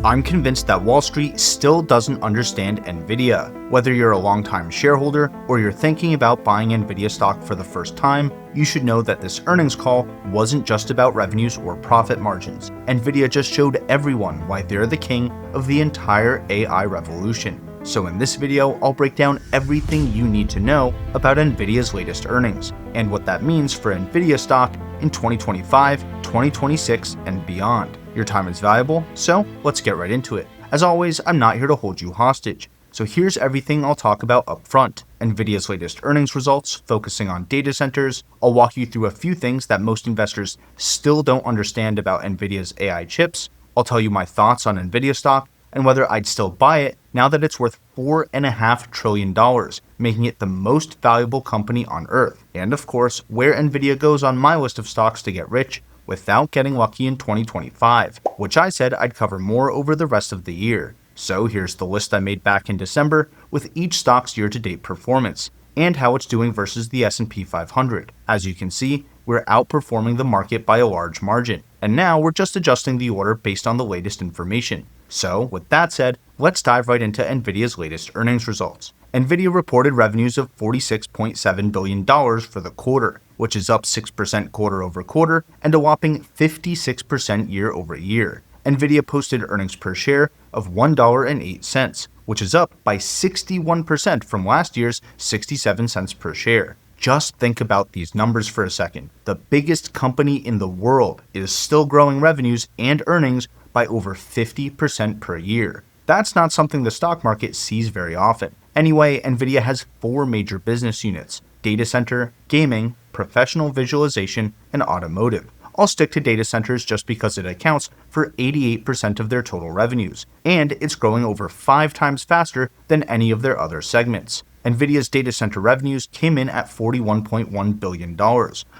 I'm convinced that Wall Street still doesn't understand NVIDIA. Whether you're a longtime shareholder or you're thinking about buying NVIDIA stock for the first time, you should know that this earnings call wasn't just about revenues or profit margins. NVIDIA just showed everyone why they're the king of the entire AI revolution. So in this video, I'll break down everything you need to know about NVIDIA's latest earnings and what that means for NVIDIA stock in 2025, 2026, and beyond. Your time is valuable, so let's get right into it. As always, I'm not here to hold you hostage. So here's everything I'll talk about up front. NVIDIA's latest earnings results, focusing on data centers. I'll walk you through a few things that most investors still don't understand about NVIDIA's AI chips. I'll tell you my thoughts on NVIDIA stock and whether I'd still buy it now that it's worth $4.5 trillion, making it the most valuable company on Earth. And of course, where NVIDIA goes on my list of stocks to get rich without getting lucky in 2025, which I said I'd cover more over the rest of the year. So here's the list I made back in December with each stock's year-to-date performance and how it's doing versus the S&P 500. As you can see, we're outperforming the market by a large margin, and now we're just adjusting the order based on the latest information. So with that said, let's dive right into NVIDIA's latest earnings results. NVIDIA reported revenues of $46.7 billion for the quarter, which is up 6% quarter over quarter and a whopping 56% year over year. NVIDIA posted earnings per share of $1.08, which is up by 61% from last year's 67 cents per share. Just think about these numbers for a second. The biggest company in the world is still growing revenues and earnings by over 50% per year. That's not something the stock market sees very often. Anyway, NVIDIA has four major business units: data center, gaming, professional visualization, and automotive. I'll stick to data centers just because it accounts for 88% of their total revenues, and it's growing over 5 times faster than any of their other segments. NVIDIA's data center revenues came in at $41.1 billion,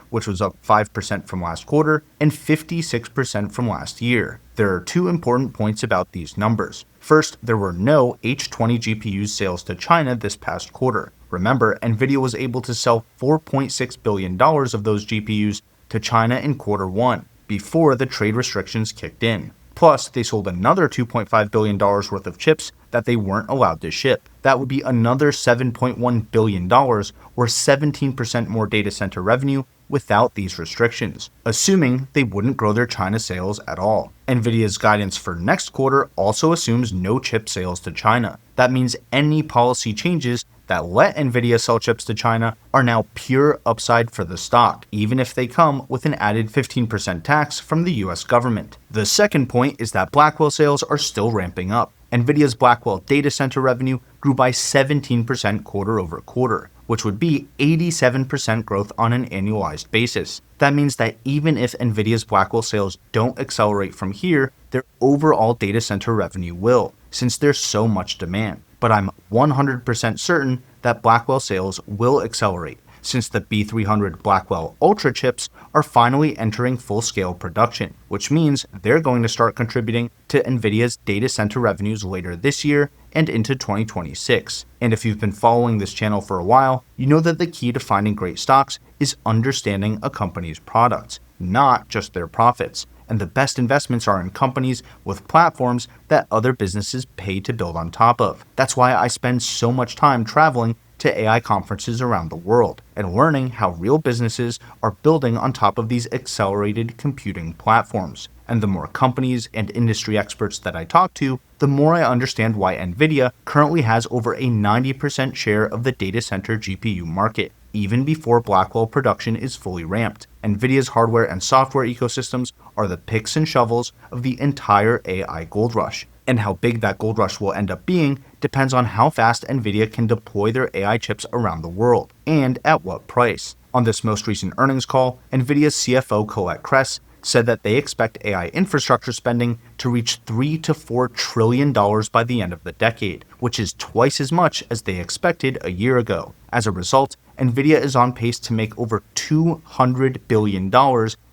which was up 5% from last quarter and 56% from last year. There are two important points about these numbers. First, there were no H20 GPU sales to China this past quarter. Remember, NVIDIA was able to sell $4.6 billion of those GPUs to China in quarter one, before the trade restrictions kicked in. Plus, they sold another $2.5 billion worth of chips that they weren't allowed to ship. That would be another $7.1 billion, or 17% more data center revenue without these restrictions, assuming they wouldn't grow their China sales at all. NVIDIA's guidance for next quarter also assumes no chip sales to China. That means any policy changes that let NVIDIA sell chips to China are now pure upside for the stock, even if they come with an added 15% tax from the US government. The second point is that Blackwell sales are still ramping up. NVIDIA's Blackwell data center revenue grew by 17% quarter over quarter, which would be 87% growth on an annualized basis. That means that even if NVIDIA's Blackwell sales don't accelerate from here, their overall data center revenue will, since there's so much demand. But I'm 100% certain that Blackwell sales will accelerate, since the B300 Blackwell Ultra chips are finally entering full-scale production, which means they're going to start contributing to NVIDIA's data center revenues later this year and into 2026. And if you've been following this channel for a while, you know that the key to finding great stocks is understanding a company's products, not just their profits. And the best investments are in companies with platforms that other businesses pay to build on top of. That's why I spend so much time traveling to AI conferences around the world and learning how real businesses are building on top of these accelerated computing platforms. And the more companies and industry experts that I talk to, the more I understand why NVIDIA currently has over a 90% share of the data center GPU market, even before Blackwell production is fully ramped. NVIDIA's hardware and software ecosystems are the picks and shovels of the entire AI gold rush. And how big that gold rush will end up being depends on how fast NVIDIA can deploy their AI chips around the world, and at what price. On this most recent earnings call, NVIDIA's CFO Colette Kress said that they expect AI infrastructure spending to reach $3 to $4 trillion by the end of the decade, which is twice as much as they expected a year ago. As a result, NVIDIA is on pace to make over $200 billion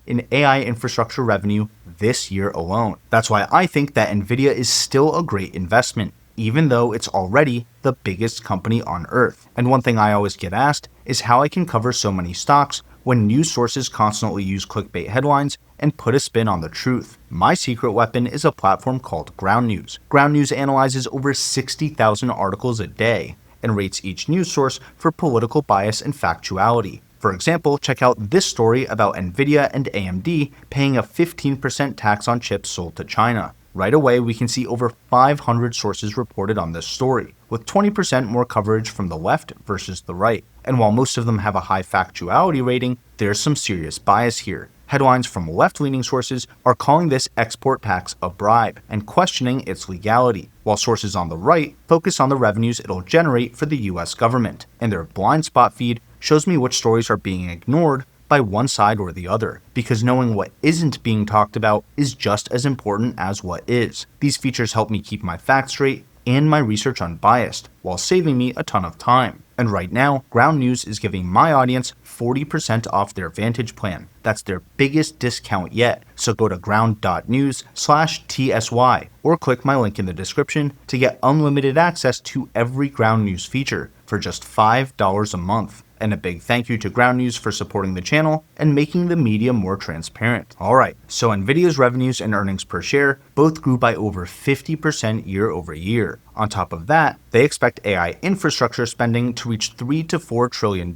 in AI infrastructure revenue this year alone. That's why I think that NVIDIA is still a great investment, even though it's already the biggest company on Earth. And one thing I always get asked is how I can cover so many stocks when news sources constantly use clickbait headlines and put a spin on the truth. My secret weapon is a platform called Ground News. Ground News analyzes over 60,000 articles a day and rates each news source for political bias and factuality. For example, check out this story about NVIDIA and AMD paying a 15% tax on chips sold to China. Right away, we can see over 500 sources reported on this story, with 20% more coverage from the left versus the right. And while most of them have a high factuality rating, there's some serious bias here. Headlines from left-leaning sources are calling this export tax a bribe and questioning its legality, while sources on the right focus on the revenues it'll generate for the US government. And their blind spot feed shows me which stories are being ignored by one side or the other, because knowing what isn't being talked about is just as important as what is. These features help me keep my facts straight and my research unbiased, while saving me a ton of time. And right now, Ground News is giving my audience 40% off their Vantage plan. That's their biggest discount yet, so go to ground.news/TSY or click my link in the description to get unlimited access to every Ground News feature for just $5 a month. And a big thank you to Ground News for supporting the channel and making the media more transparent. Alright, so NVIDIA's revenues and earnings per share both grew by over 50% year over year. On top of that, they expect AI infrastructure spending to reach $3 to $4 trillion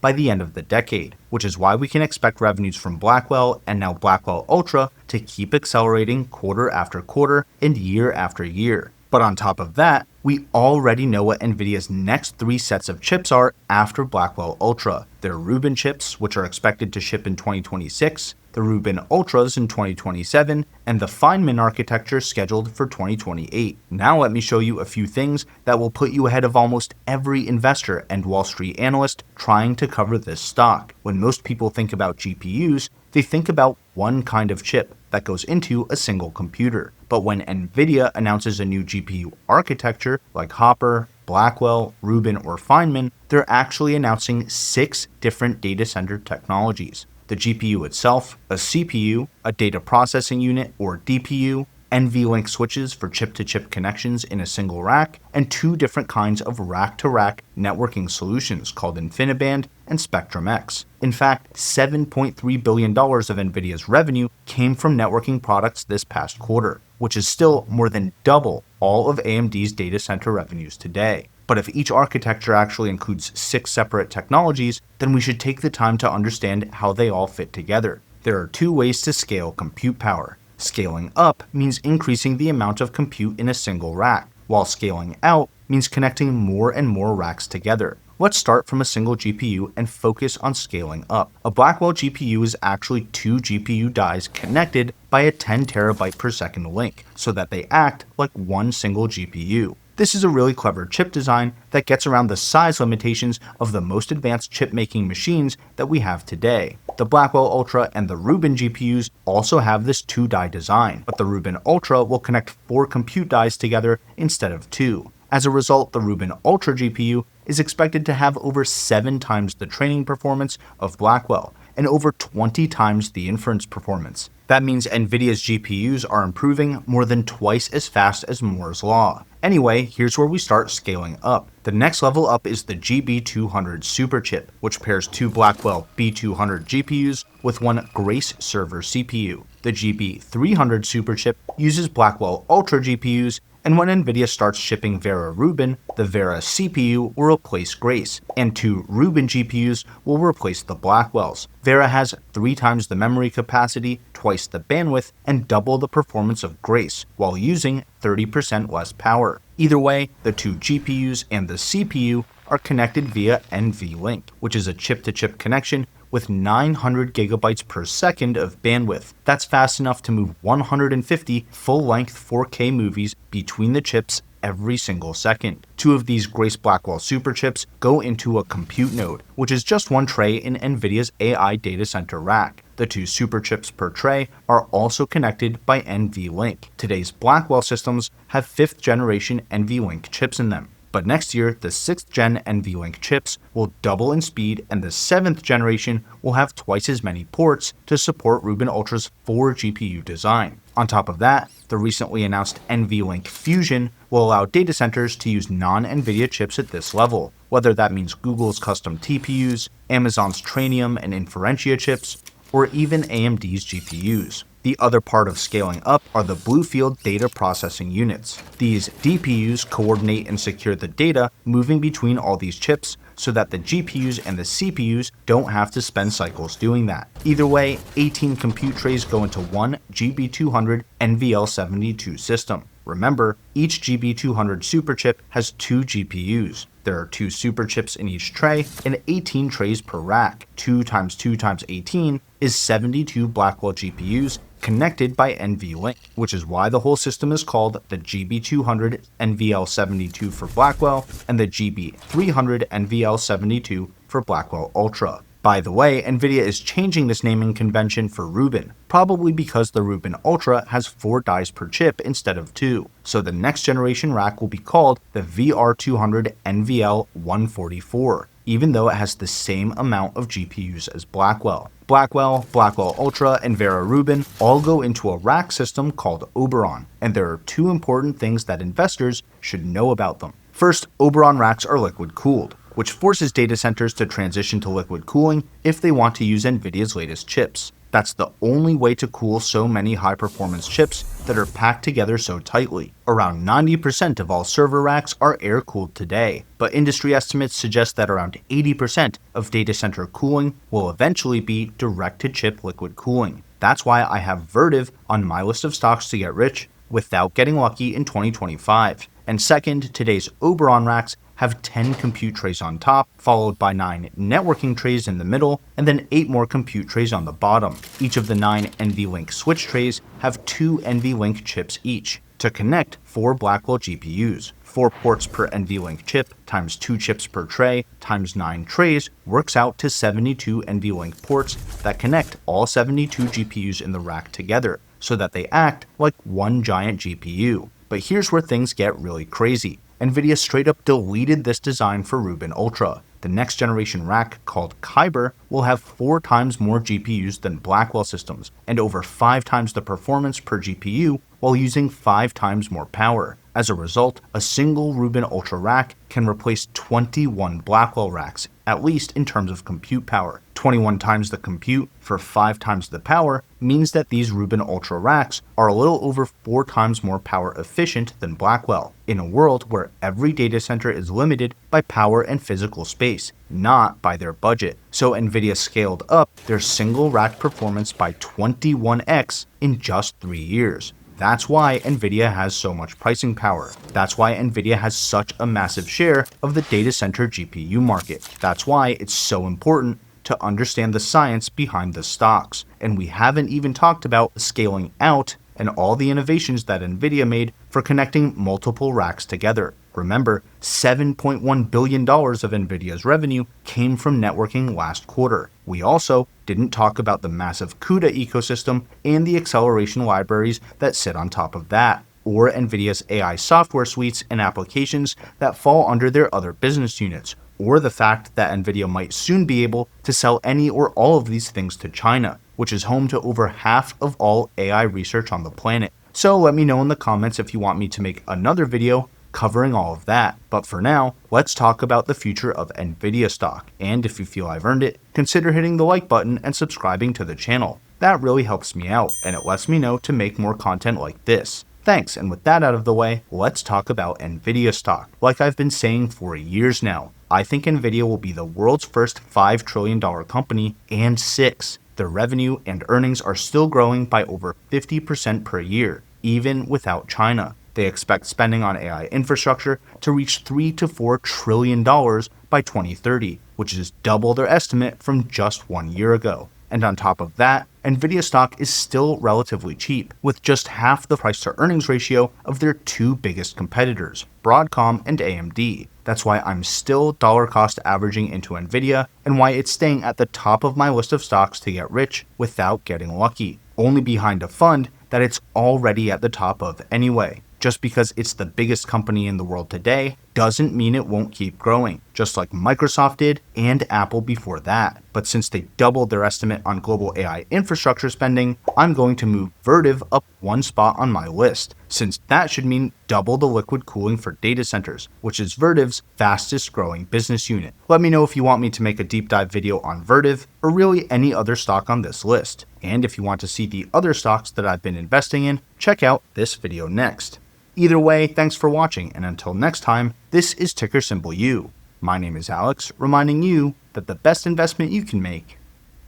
by the end of the decade, which is why we can expect revenues from Blackwell and now Blackwell Ultra to keep accelerating quarter after quarter and year after year. But on top of that, we already know what NVIDIA's next 3 sets of chips are after Blackwell Ultra. Their Rubin chips, which are expected to ship in 2026, the Rubin Ultras in 2027, and the Feynman architecture scheduled for 2028. Now let me show you a few things that will put you ahead of almost every investor and Wall Street analyst trying to cover this stock. When most people think about GPUs, they think about one kind of chip that goes into a single computer. But when NVIDIA announces a new GPU architecture like Hopper, Blackwell, Rubin, or Feynman, they're actually announcing 6 different data center technologies. The GPU itself, a CPU, a data processing unit or DPU, NVLink switches for chip-to-chip connections in a single rack, and 2 different kinds of rack-to-rack networking solutions called InfiniBand and Spectrum-X. In fact, $7.3 billion of NVIDIA's revenue came from networking products this past quarter, which is still more than double all of AMD's data center revenues today. But if each architecture actually includes 6 separate technologies, then we should take the time to understand how they all fit together. There are 2 ways to scale compute power. Scaling up means increasing the amount of compute in a single rack, while scaling out means connecting more and more racks together. Let's start from a single GPU and focus on scaling up. A Blackwell GPU is actually 2 GPU dies connected by a 10 terabyte per second link, so that they act like one single GPU. This is a really clever chip design that gets around the size limitations of the most advanced chip-making machines that we have today. The Blackwell Ultra and the Rubin GPUs also have this 2-die design, but the Rubin Ultra will connect 4 compute dies together instead of 2. As a result, the Rubin Ultra GPU is expected to have over 7 times the training performance of Blackwell and over 20 times the inference performance. That means NVIDIA's GPUs are improving more than twice as fast as Moore's Law. Anyway, here's where we start scaling up. The next level up is the GB200 superchip, which pairs 2 Blackwell B200 GPUs with 1 Grace server CPU. The GB300 superchip uses Blackwell Ultra GPUs, and when NVIDIA starts shipping Vera Rubin, the Vera CPU will replace Grace, and 2 Rubin GPUs will replace the Blackwells. Vera has 3 times the memory capacity, twice the bandwidth, and double the performance of Grace, while using 30% less power. Either way, the 2 GPUs and the CPU are connected via NVLink, which is a chip-to-chip connection with 900 gigabytes per second of bandwidth. That's fast enough to move 150 full-length 4K movies between the chips every single second. 2 of these Grace Blackwell superchips go into a compute node, which is just one tray in NVIDIA's AI data center rack. The 2 superchips per tray are also connected by NVLink. Today's Blackwell systems have 5th generation NVLink chips in them. But next year, the 6th gen NVLink chips will double in speed, and the 7th generation will have twice as many ports to support Rubin Ultra's 4 GPU design. On top of that, the recently announced NVLink Fusion will allow data centers to use non-NVIDIA chips at this level, whether that means Google's custom TPUs, Amazon's Trainium and Inferentia chips, or even AMD's GPUs. The other part of scaling up are the Bluefield data processing units. These DPUs coordinate and secure the data moving between all these chips so that the GPUs and the CPUs don't have to spend cycles doing that. Either way, 18 compute trays go into one GB200 NVL72 system. Remember, each GB200 superchip has 2 GPUs. There are 2 superchips in each tray and 18 trays per rack. 2 times 2 times 18 is 72 Blackwell GPUs connected by NVLink, which is why the whole system is called the GB200 NVL72 for Blackwell and the GB300 NVL72 for Blackwell Ultra. By the way, NVIDIA is changing this naming convention for Rubin, probably because the Rubin Ultra has 4 dies per chip instead of 2. So the next generation rack will be called the VR200 NVL144, even though it has the same amount of GPUs as Blackwell. Blackwell, Blackwell Ultra, and Vera Rubin all go into a rack system called Oberon, and there are 2 important things that investors should know about them. First, Oberon racks are liquid cooled, which forces data centers to transition to liquid cooling if they want to use NVIDIA's latest chips. That's the only way to cool so many high-performance chips that are packed together so tightly. Around 90% of all server racks are air-cooled today, but industry estimates suggest that around 80% of data center cooling will eventually be direct-to-chip liquid cooling. That's why I have Vertiv on my list of stocks to get rich without getting lucky in 2025. And second, today's Oberon racks have 10 compute trays on top, followed by 9 networking trays in the middle, and then 8 more compute trays on the bottom. Each of the 9 NVLink switch trays have 2 NVLink chips each to connect 4 Blackwell GPUs. 4 ports per NVLink chip times 2 chips per tray times 9 trays works out to 72 NVLink ports that connect all 72 GPUs in the rack together so that they act like one giant GPU. But here's where things get really crazy. NVIDIA straight up deleted this design for Rubin Ultra. The next generation rack, called Kyber, will have 4 times more GPUs than Blackwell systems, and over 5 times the performance per GPU while using 5 times more power. As a result, a single Rubin Ultra rack can replace 21 Blackwell racks, at least in terms of compute power. 21 times the compute for 5 times the power means that these Rubin Ultra racks are a little over 4 times more power efficient than Blackwell, in a world where every data center is limited by power and physical space, not by their budget. So NVIDIA scaled up their single rack performance by 21x in just 3 years. That's why NVIDIA has so much pricing power. That's why NVIDIA has such a massive share of the data center GPU market. That's why it's so important to understand the science behind the stocks. And we haven't even talked about scaling out and all the innovations that NVIDIA made for connecting multiple racks together. Remember, $7.1 billion of NVIDIA's revenue came from networking last quarter. We also didn't talk about the massive CUDA ecosystem and the acceleration libraries that sit on top of that, or NVIDIA's AI software suites and applications that fall under their other business units, or the fact that NVIDIA might soon be able to sell any or all of these things to China, which is home to over half of all AI research on the planet. So let me know in the comments if you want me to make another video covering all of that. But for now, let's talk about the future of NVIDIA stock. And if you feel I've earned it, consider hitting the like button and subscribing to the channel. That really helps me out, and it lets me know to make more content like this. Thanks, and with that out of the way, let's talk about NVIDIA stock. Like I've been saying for years now, I think NVIDIA will be the world's first $5 trillion company, and 6. Their revenue and earnings are still growing by over 50% per year, even without China. They expect spending on AI infrastructure to reach $3 to $4 trillion by 2030, which is double their estimate from just 1 year ago. And on top of that, NVIDIA stock is still relatively cheap, with just half the price-to-earnings ratio of their 2 biggest competitors, Broadcom and AMD. That's why I'm still dollar cost averaging into NVIDIA, and why it's staying at the top of my list of stocks to get rich without getting lucky, only behind a fund that it's already at the top of anyway. Just because it's the biggest company in the world today doesn't mean it won't keep growing, just like Microsoft did and Apple before that. But since they doubled their estimate on global AI infrastructure spending, I'm going to move Vertiv up one spot on my list, since that should mean double the liquid cooling for data centers, which is Vertiv's fastest growing business unit. Let me know if you want me to make a deep dive video on Vertiv or really any other stock on this list. And if you want to see the other stocks that I've been investing in, check out this video next. Either way, thanks for watching, and until next time, this is ticker symbol U. My name is Alex, reminding you that the best investment you can make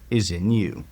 is in you.